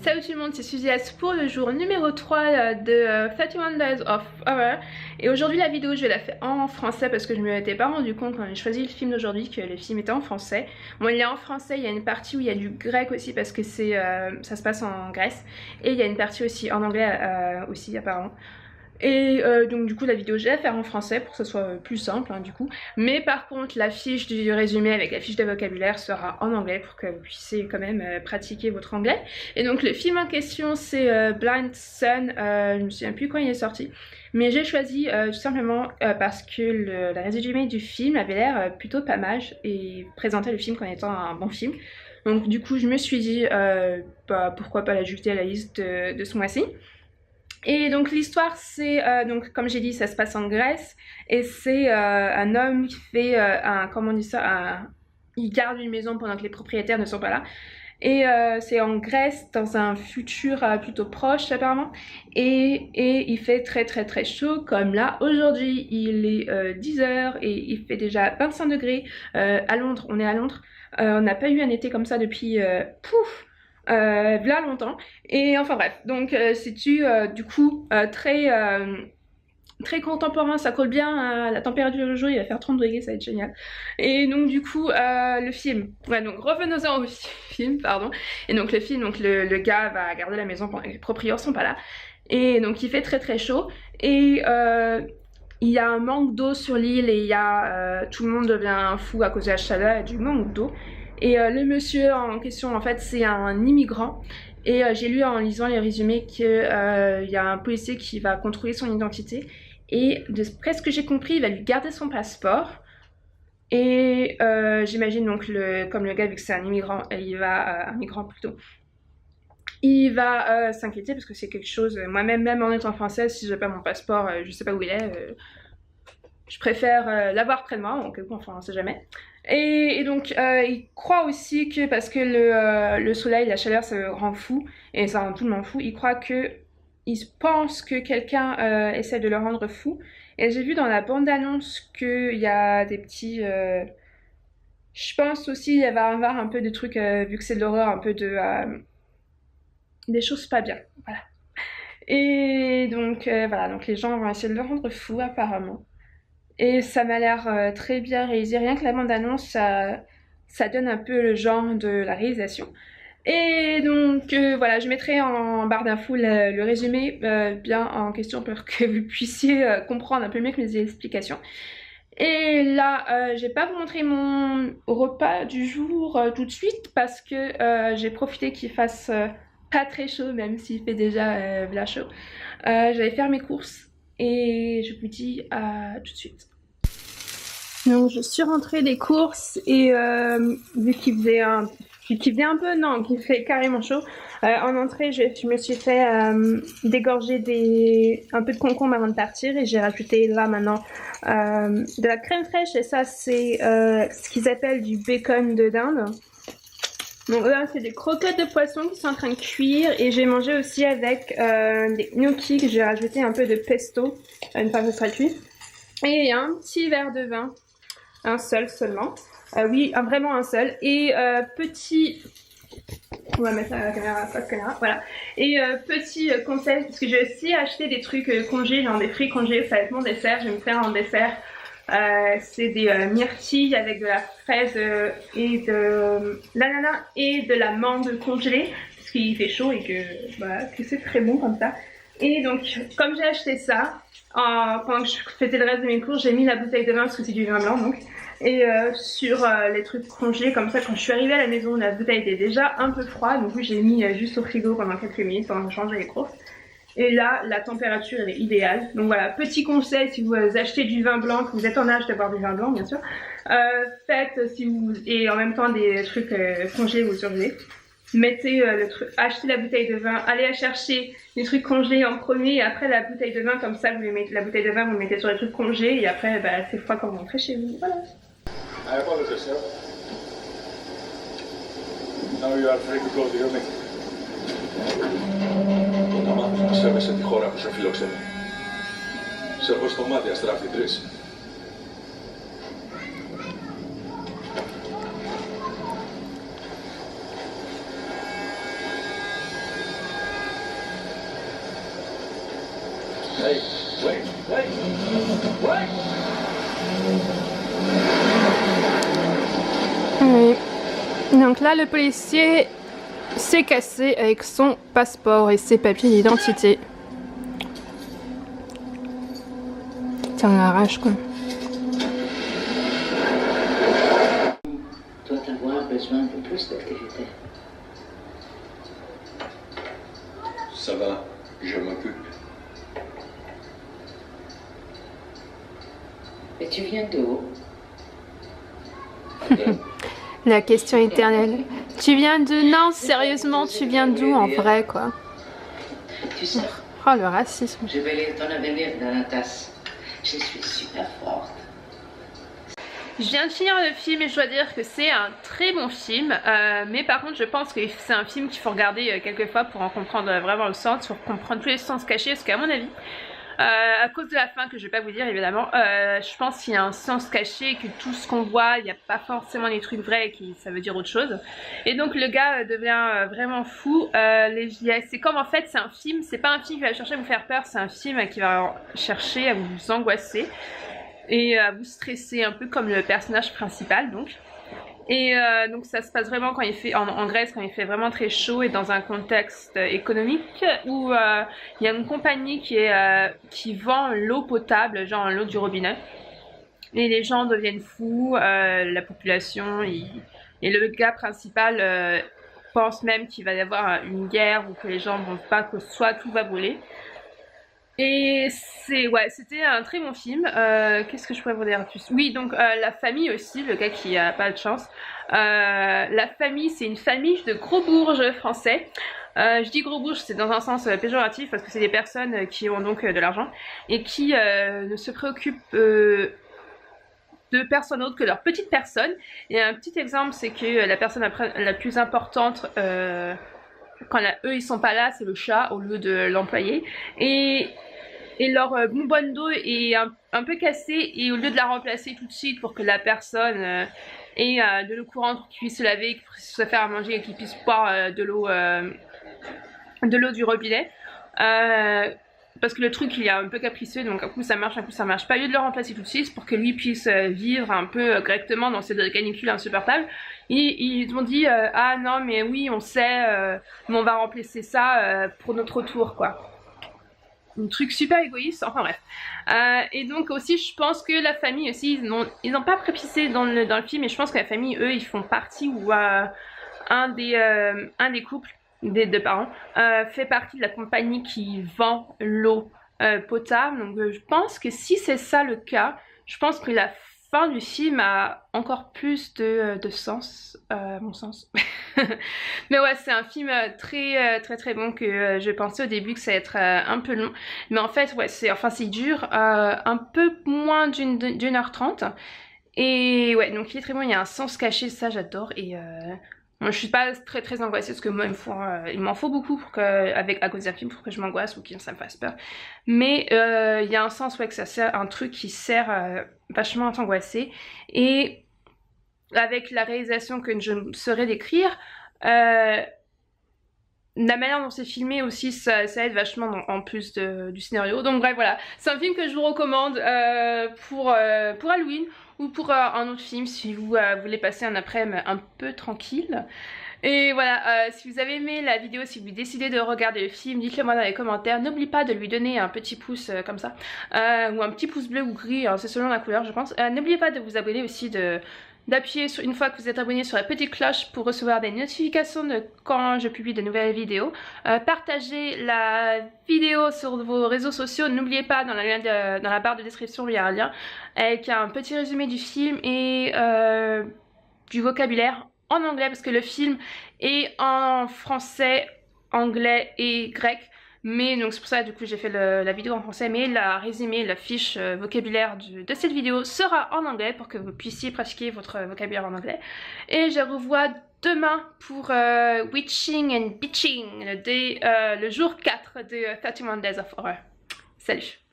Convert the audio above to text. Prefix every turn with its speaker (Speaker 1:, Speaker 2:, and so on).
Speaker 1: Salut tout le monde, c'est Suzias pour le jour numéro 3 de 31 Days of Horror. Et aujourd'hui la vidéo je vais la faire en français parce que je me m'étais pas rendu compte quand j'ai choisi le film d'aujourd'hui que le film était en français. Bon, il est en français, il y a une partie où il y a du grec aussi parce que ça se passe en Grèce. Et il y a une partie aussi en anglais aussi apparemment. Et donc du coup la vidéo je vais la faire en français pour que ce soit plus simple du coup. Mais par contre la fiche du résumé avec la fiche de vocabulaire sera en anglais pour que vous puissiez quand même pratiquer votre anglais. Et donc le film en question c'est Blind Sun, je me souviens plus quand il est sorti. Mais j'ai choisi tout simplement parce que le résumé du film avait l'air plutôt pas mal et présentait le film comme étant un bon film. Donc du coup je me suis dit pourquoi pas l'ajouter à la liste de ce mois-ci. Et donc l'histoire c'est, donc comme j'ai dit ça se passe en Grèce et c'est un homme qui fait comment on dit ça, il garde une maison pendant que les propriétaires ne sont pas là. Et c'est en Grèce dans un futur plutôt proche apparemment et il fait très chaud comme là aujourd'hui il est 10h et il fait déjà 25 degrés à Londres, on est à Londres, on n'a pas eu un été comme ça depuis là longtemps. Et enfin bref, donc c'est-tu du coup très contemporain, ça colle bien à la température du jour, il va faire 30 degrés, ça va être génial. Et donc du coup le film, ouais, donc revenons-en au film, pardon. Et donc le film, donc le gars va garder la maison pendant que les propriétaires sont pas là. Et donc il fait très chaud et il y a un manque d'eau sur l'île et il y a tout le monde devient fou à cause de la chaleur et du manque d'eau. Et le monsieur en question en fait c'est un immigrant et j'ai lu en lisant les résumés qu'il y a un policier qui va contrôler son identité et de ce que j'ai compris il va lui garder son passeport et j'imagine donc comme le gars vu que c'est un immigrant un migrant plutôt, il va s'inquiéter parce que c'est quelque chose, moi-même en étant française, si j'ai pas mon passeport, je sais pas où il est, je préfère l'avoir près de moi, donc enfin on sait jamais. Et donc il croit aussi que parce que le soleil, la chaleur ça le rend fou, et ça rend tout le monde fou, il croit que, il pense que quelqu'un essaie de le rendre fou. Et j'ai vu dans la bande-annonce qu'il y a des petits... je pense aussi il va y avoir un peu de trucs, vu que c'est de l'horreur, un peu de... des choses pas bien, voilà. Et donc voilà, donc les gens vont essayer de le rendre fou apparemment. Et ça m'a l'air très bien réalisé, rien que la bande-annonce, ça donne un peu le genre de la réalisation. Et donc voilà, je mettrai en barre d'infos le résumé bien en question pour que vous puissiez comprendre un peu mieux que mes explications. Et là, je vais pas vous montrer mon repas du jour tout de suite parce que j'ai profité qu'il fasse pas très chaud, même s'il fait déjà là chaud. J'allais faire mes courses et je vous dis à tout de suite. Donc je suis rentrée des courses et vu qu'il faisait qu'il fait carrément chaud, en entrée je me suis fait dégorger un peu de concombre avant de partir et j'ai rajouté là maintenant de la crème fraîche et ça c'est ce qu'ils appellent du bacon de dinde. Donc là c'est des croquettes de poisson qui sont en train de cuire et j'ai mangé aussi avec des gnocchis que j'ai rajouté un peu de pesto une fois que ce sera cuit. Et un petit verre de vin, un seul seulement, oui vraiment un seul, et petit, on va mettre la caméra, voilà, et petit conseil, parce que j'ai aussi acheté des trucs congés, genre des fruits congés, ça va être mon dessert, je vais me faire un dessert. C'est des myrtilles avec de la fraise et de l'ananas et de la menthe congelée parce qu'il fait chaud et que c'est très bon comme ça. Et donc comme j'ai acheté ça pendant que je faisais le reste de mes cours, j'ai mis la bouteille de vin parce que c'est du vin blanc donc, et sur les trucs congelés comme ça, quand je suis arrivée à la maison la bouteille était déjà un peu froide, donc j'ai mis juste au frigo pendant quelques minutes pendant que je changeais les courses. Et là, la température elle est idéale. Donc voilà, petit conseil si vous achetez du vin blanc, que vous êtes en âge d'avoir du vin blanc bien sûr, faites si vous, et en même temps des trucs congelés ou surgelés. Mettez achetez la bouteille de vin, allez à chercher les trucs congelés en premier et après la bouteille de vin, comme ça vous mettez, la bouteille de vin vous le mettez sur les trucs congelés et après c'est froid quand vous rentrez chez vous. Voilà.
Speaker 2: I apologize, sir. Now you are free to close your neck. Όταν μάθεις που σέβεσαι τη χώρα που σε φιλοξενεί. Σε έχω στο μάτι αστράφη τρεις.
Speaker 1: Donc là, le policier s'est cassé avec son passeport et ses papiers d'identité. Tiens, la rage quoi.
Speaker 3: Doit avoir besoin de plus d'activité.
Speaker 2: Ça va, je m'occupe.
Speaker 3: Et tu viens d'où?
Speaker 1: La question éternelle. Tu viens de... Non, sérieusement, tu viens d'où en vrai quoi?
Speaker 3: Tu sais,
Speaker 1: Oh, le racisme.
Speaker 3: je vais lire ton avenir dans la tasse. Je suis super forte.
Speaker 1: Je viens de finir le film et je dois dire que c'est un très bon film, mais par contre je pense que c'est un film qu'il faut regarder quelques fois pour en comprendre vraiment le sens, pour comprendre tous les sens cachés, parce qu'à mon avis, à cause de la fin que je vais pas vous dire évidemment, je pense qu'il y a un sens caché et que tout ce qu'on voit, il n'y a pas forcément des trucs vrais qui ça veut dire autre chose. Et donc le gars devient vraiment fou. C'est comme en fait c'est un film, c'est pas un film qui va chercher à vous faire peur, c'est un film qui va chercher à vous angoisser et à vous stresser un peu comme le personnage principal donc. Et donc ça se passe vraiment quand il fait en Grèce, quand il fait vraiment très chaud et dans un contexte économique où il y a une compagnie qui vend l'eau potable, genre l'eau du robinet. Et les gens deviennent fous, la population et le gars principal pense même qu'il va y avoir une guerre ou que les gens vont pas, que soit tout va brûler. Et c'était un très bon film. Qu'est-ce que je pourrais vous dire de plus? Oui, donc la famille aussi, le gars qui a pas de chance. La famille, c'est une famille de gros bourges français. Je dis gros bourges, c'est dans un sens péjoratif parce que c'est des personnes qui ont donc de l'argent et qui ne se préoccupent de personne autre que leur petite personne. Et un petit exemple, c'est que la personne la plus importante quand eux ils sont pas là, c'est le chat au lieu de l'employé. Et leur bonbonne d'eau est un peu cassée et au lieu de la remplacer tout de suite pour que la personne ait de l'eau courante pour qu'il puisse se laver, qu'il puisse se faire à manger et qu'il puisse boire de l'eau du robinet. Parce que le truc il est un peu capricieux, donc un coup ça marche, un coup ça marche pas. Au lieu de le remplacer tout de suite pour que lui puisse vivre un peu correctement dans cette canicule insupportable, ils ont dit ah non mais oui on sait, mais on va remplacer ça pour notre tour quoi. Un truc super égoïste, enfin bref. Et donc aussi je pense que la famille aussi, ils n'ont pas précisé dans le film, mais je pense que la famille eux ils font partie ou un des couples des deux parents fait partie de la compagnie qui vend l'eau potable. Donc je pense que si c'est ça le cas, je pense que la fin du film a encore plus de sens, à mon sens. Mais ouais, c'est un film très bon que je pensais au début que ça allait être un peu long. Mais en fait, ouais, il dure un peu moins d'une heure 30. Et ouais, donc il est très bon, il y a un sens caché, ça j'adore. Et moi je suis pas très angoissée parce que moi il m'en faut beaucoup pour à cause d'un film pour que je m'angoisse ou que ça me fasse peur. Mais il y a un sens ouais que ça sert, un truc qui sert vachement à t'angoisser. Et avec la réalisation que je saurais décrire, la manière dont c'est filmé aussi ça aide vachement en plus du scénario. Donc bref voilà, c'est un film que je vous recommande pour Halloween ou pour un autre film si vous voulez passer un après-midi un peu tranquille. Et voilà, si vous avez aimé la vidéo, si vous décidez de regarder le film, dites-le moi dans les commentaires. N'oubliez pas de lui donner un petit pouce comme ça, ou un petit pouce bleu ou gris, c'est selon la couleur je pense. N'oubliez pas de vous abonner aussi, d'appuyer sur une fois que vous êtes abonné sur la petite cloche pour recevoir des notifications de quand je publie de nouvelles vidéos. Partagez la vidéo sur vos réseaux sociaux. N'oubliez pas dans la barre de description il y a un lien avec un petit résumé du film et du vocabulaire en anglais parce que le film est en français, anglais et grec. Mais donc c'est pour ça du coup j'ai fait la vidéo en français, mais la résumé, la fiche vocabulaire de cette vidéo sera en anglais pour que vous puissiez pratiquer votre vocabulaire en anglais. Et je vous revois demain pour Witching and Bitching, le jour 4 de 31 Days of Horror. Salut!